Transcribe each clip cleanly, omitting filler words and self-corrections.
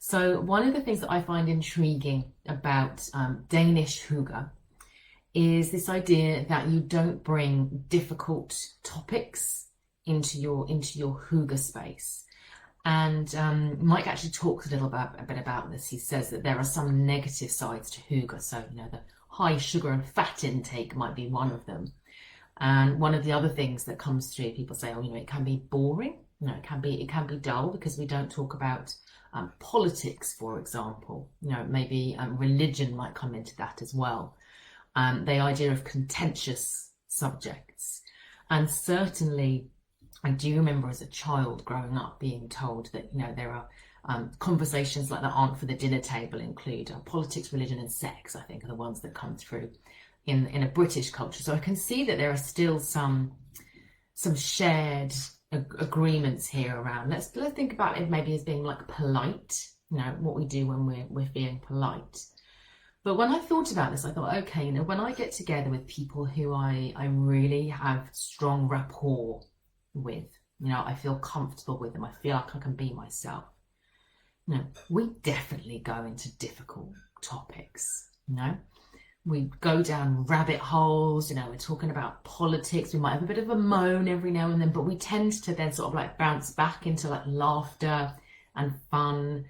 So one of the things that I find intriguing about Danish hygge is this idea that you don't bring difficult topics into your hygge space. And Mike actually talks a bit about this. He says that there are some negative sides to hygge. So, the high sugar and fat intake might be one of them. And one of the other things that comes through, people say, it can be boring. It can be dull because we don't talk about politics, for example. Maybe religion might come into that as well. The idea of contentious subjects. And certainly, I do remember as a child growing up being told that, there are conversations like that aren't for the dinner table include politics, religion and sex, I think, are the ones that come through in a British culture. So I can see that there are still some shared agreements here around. Let's think about it maybe as being like polite, what we do when we're being polite. But when I thought about this, I thought, okay, when I get together with people who I really have strong rapport with, I feel comfortable with them, I feel like I can be myself. We definitely go into difficult topics, We go down rabbit holes, we're talking about politics, we might have a bit of a moan every now and then, but we tend to then sort of like bounce back into like laughter and fun.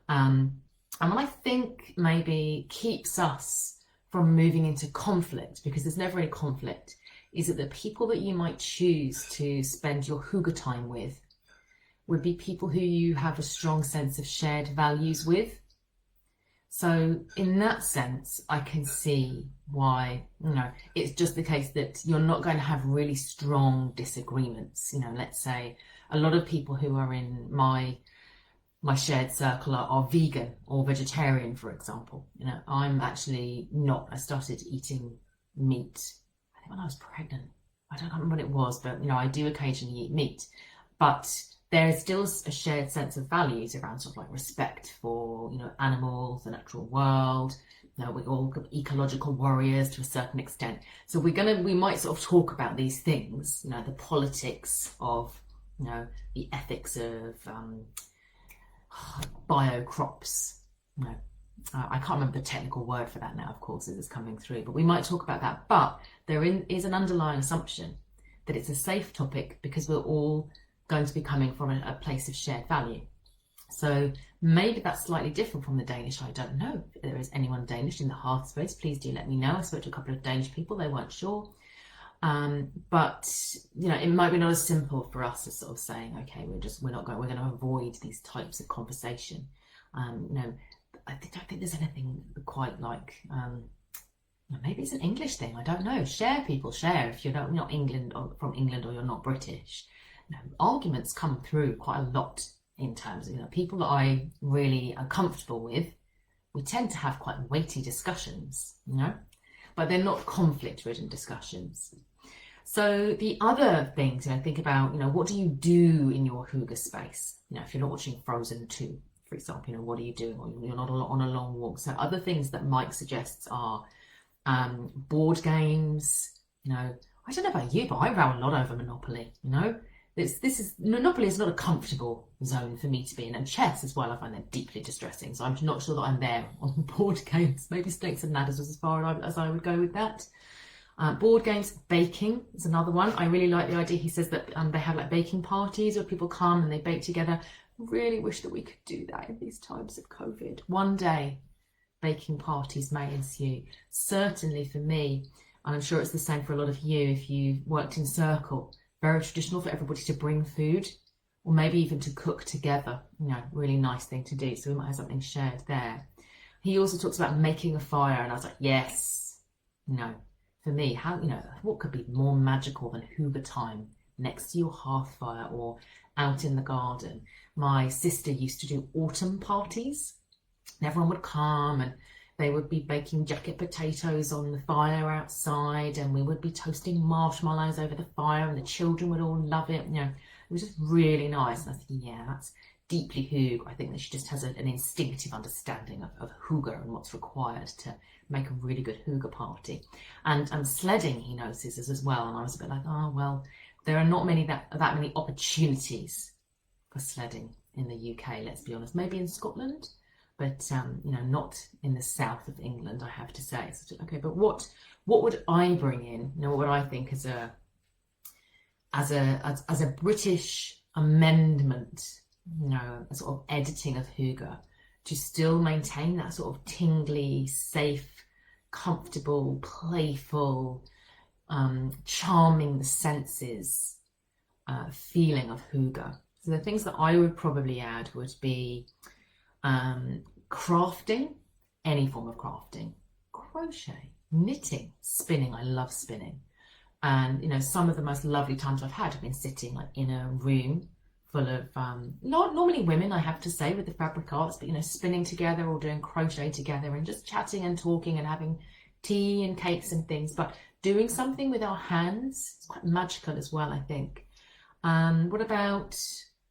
And what I think maybe keeps us from moving into conflict, because there's never any conflict, is that the people that you might choose to spend your hygge time with would be people who you have a strong sense of shared values with. So in that sense, I can see why, it's just the case that you're not going to have really strong disagreements. Let's say a lot of people who are in my shared circle are vegan or vegetarian, for example. I'm actually not. I started eating meat, I think when I was pregnant. I don't remember what it was, but, I do occasionally eat meat. But there is still a shared sense of values around sort of like respect for, animals, the natural world. We're all ecological warriors to a certain extent. So we might sort of talk about these things, the politics of, the ethics of bio crops. I can't remember the technical word for that now, of course, as it's coming through, but we might talk about that. But there is an underlying assumption that it's a safe topic because we're all going to be coming from a place of shared value. So maybe that's slightly different from the Danish. I don't know if there is anyone Danish in the Hearthspace. Please do let me know. I spoke to a couple of Danish people, they weren't sure. But it might be not as simple for us as sort of saying, okay, we're going to avoid these types of conversation. I don't think there's anything quite like maybe it's an English thing, I don't know. Share, people, share. If you're not from England or you're not British, arguments come through quite a lot in terms of people that I really am comfortable with. We tend to have quite weighty discussions, but they're not conflict-ridden discussions. So the other things, think about, what do you do in your hygge space? If you're not watching Frozen 2, for example, what are you doing? Or you're not on a long walk. So other things that Mike suggests are board games. I don't know about you, but I row a lot over Monopoly. Monopoly is not a comfortable zone for me to be in, and chess as well. I find that deeply distressing. So I'm not sure that I'm there on board games. Maybe Snakes and Ladders was as far as I would go with that. Board games, baking is another one. I really like the idea. He says that they have like baking parties where people come and they bake together. Really wish that we could do that in these times of COVID. One day, baking parties may ensue. Certainly for me, and I'm sure it's the same for a lot of you if you've worked in circle. Very traditional for everybody to bring food, or maybe even to cook together. Really nice thing to do. So we might have something shared there. He also talks about making a fire, and I was like, yes. For me, what could be more magical than hygge time next to your hearth fire or out in the garden? My sister used to do autumn parties, and everyone would come and they would be baking jacket potatoes on the fire outside, and we would be toasting marshmallows over the fire, and the children would all love it. It was just really nice. And I think, that's deeply hygge. I think that she just has an instinctive understanding of hygge and what's required to make a really good hygge party. And sledding, he notices as well. And I was a bit like, oh, well, there are not that many opportunities for sledding in the UK, let's be honest. Maybe in Scotland, but not in the south of England, I have to say. So, okay, but what would I bring in? What would I think as a British amendment, a sort of editing of hygge, to still maintain that sort of tingly, safe, comfortable, playful, charming the senses feeling of hygge. So the things that I would probably add would be crafting, any form of crafting, crochet, knitting, spinning. I love spinning. And some of the most lovely times I've had have been sitting like in a room full of not normally women, I have to say, with the fabric arts, but spinning together or doing crochet together and just chatting and talking and having tea and cakes and things, but doing something with our hands. It's quite magical as well, I think. What about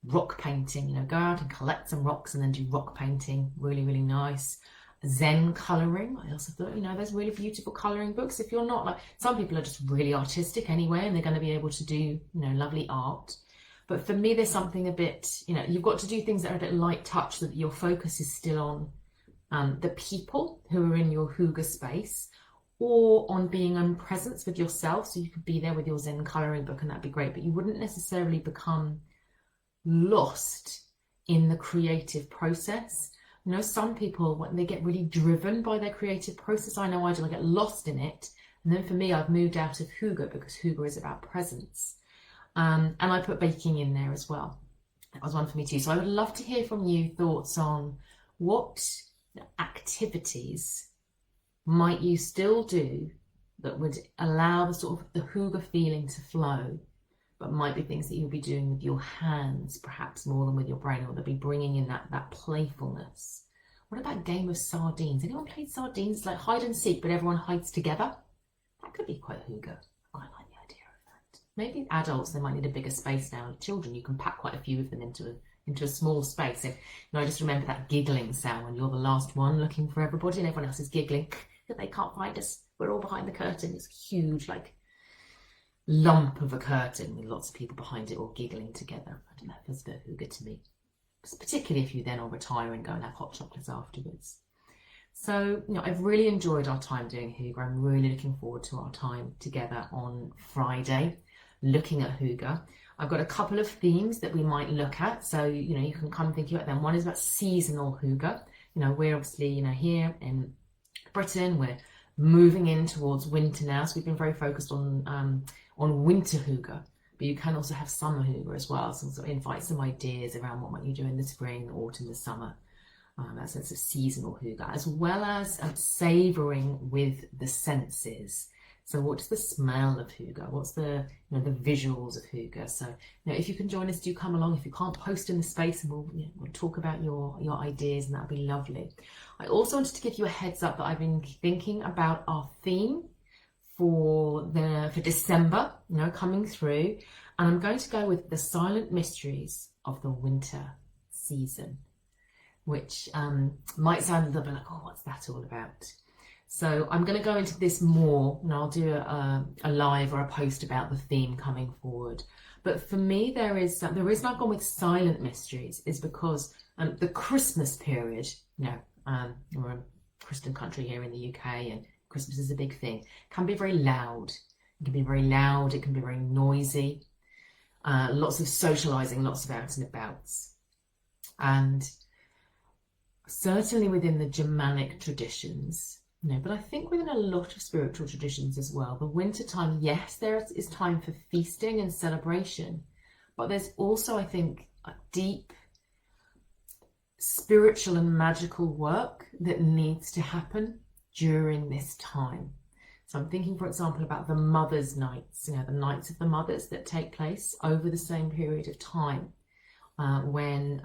rock painting? Go out and collect some rocks and then do rock painting. Really, really nice. Zen colouring. I also thought, there's really beautiful colouring books. If you're not, like, some people are just really artistic anyway, and they're going to be able to do, lovely art. But for me, there's something a bit, you've got to do things that are a bit light touch, so that your focus is still on the people who are in your hygge space, or on being in presence with yourself. So you could be there with your Zen colouring book and that'd be great, but you wouldn't necessarily become lost in the creative process. Some people, when they get really driven by their creative process, I know I do, I get lost in it. And then for me, I've moved out of hygge, because hygge is about presence. And I put baking in there as well. That was one for me too. So I would love to hear from you thoughts on what activities might you still do that would allow the sort of the hygge feeling to flow, but might be things that you'll be doing with your hands, perhaps more than with your brain, or they'll be bringing in that playfulness. What about a game of sardines? Anyone played sardines? It's like hide and seek, but everyone hides together. That could be quite hygge. I like the idea of that. Maybe adults, they might need a bigger space now. Children, you can pack quite a few of them into a small space. So, I just remember that giggling sound when you're the last one looking for everybody and everyone else is giggling that they can't find us. We're all behind the curtain. It's a huge, lump of a curtain with lots of people behind it all giggling together. I don't know, it feels a bit hygge to me. Particularly if you then all retire and go and have hot chocolates afterwards. So, I've really enjoyed our time doing hygge. I'm really looking forward to our time together on Friday, looking at hygge. I've got a couple of themes that we might look at. So, you can come thinking about them. One is about seasonal hygge. We're obviously, here in Britain, we're moving in towards winter now. So we've been very focused on winter hygge. But you can also have summer hygge as well. So sort of invite some ideas around what might you do in the spring, the autumn, the summer. That sense of seasonal hygge, as well as savouring with the senses. So what's the smell of hygge? What's the the visuals of hygge? So if you can join us, do come along. If you can't, post in the space and we'll talk about your ideas, and that'll be lovely. I also wanted to give you a heads up that I've been thinking about our theme for December, coming through, and I'm going to go with the silent mysteries of the winter season, which might sound a little bit like, oh, what's that all about? So I'm going to go into this more, and I'll do a live or a post about the theme coming forward. But for me, the reason I've gone with silent mysteries is because the Christmas period, we're a Christian country here in the UK, and Christmas is a big thing, can be very loud. It can be very loud, it can be very noisy, lots of socialising, lots of out and abouts. And certainly within the Germanic traditions, but I think within a lot of spiritual traditions as well, the winter time, yes, there is time for feasting and celebration, but there's also, I think, a deep spiritual and magical work that needs to happen during this time. So I'm thinking, for example, about the Mothers' Nights, the Nights of the Mothers that take place over the same period of time, when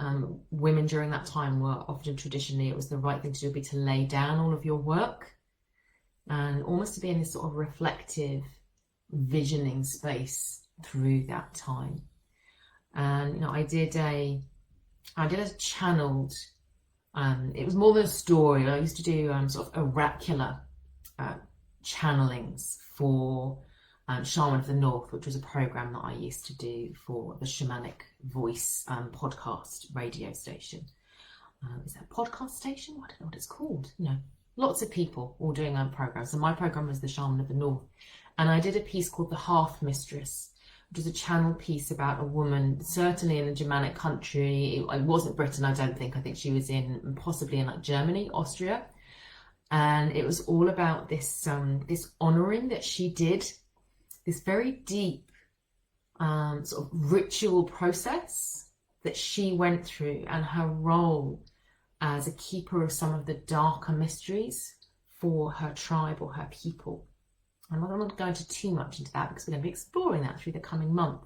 women during that time were often, traditionally, it was the right thing to do would be to lay down all of your work and almost to be in this sort of reflective, visioning space through that time. And I did a channeled, it was more than a story. I used to do sort of oracular channelings for Shaman of the North, which was a program that I used to do for the Shamanic Voice podcast radio station. is that podcast station? I don't know what it's called. Lots of people all doing programs. And my program was the Shaman of the North. And I did a piece called The Hearth Mistress, which is a channel piece about a woman, certainly in a Germanic country. It wasn't Britain, I don't think. I think she was possibly in like Germany, Austria. And it was all about this honouring that she did, this very deep sort of ritual process that she went through, and her role as a keeper of some of the darker mysteries for her tribe or her people. I'm not going to go into too much into that because we're going to be exploring that through the coming month.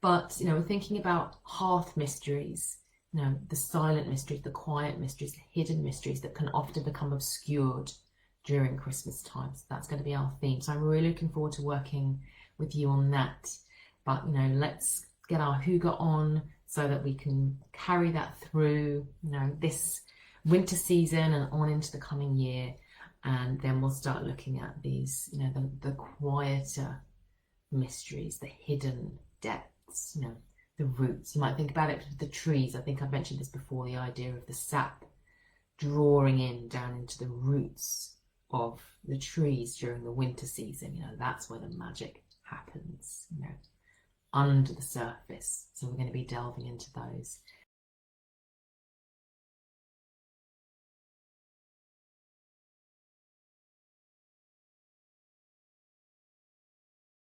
But, we're thinking about hearth mysteries, the silent mysteries, the quiet mysteries, the hidden mysteries that can often become obscured during Christmas time. So that's going to be our theme. So I'm really looking forward to working with you on that. But, let's get our hygge on so that we can carry that through, this winter season and on into the coming year. And then we'll start looking at these, the quieter mysteries, the hidden depths, the roots. You might think about it with the trees. I think I've mentioned this before, the idea of the sap drawing in down into the roots of the trees during the winter season. That's where the magic happens, under the surface. So we're going to be delving into those.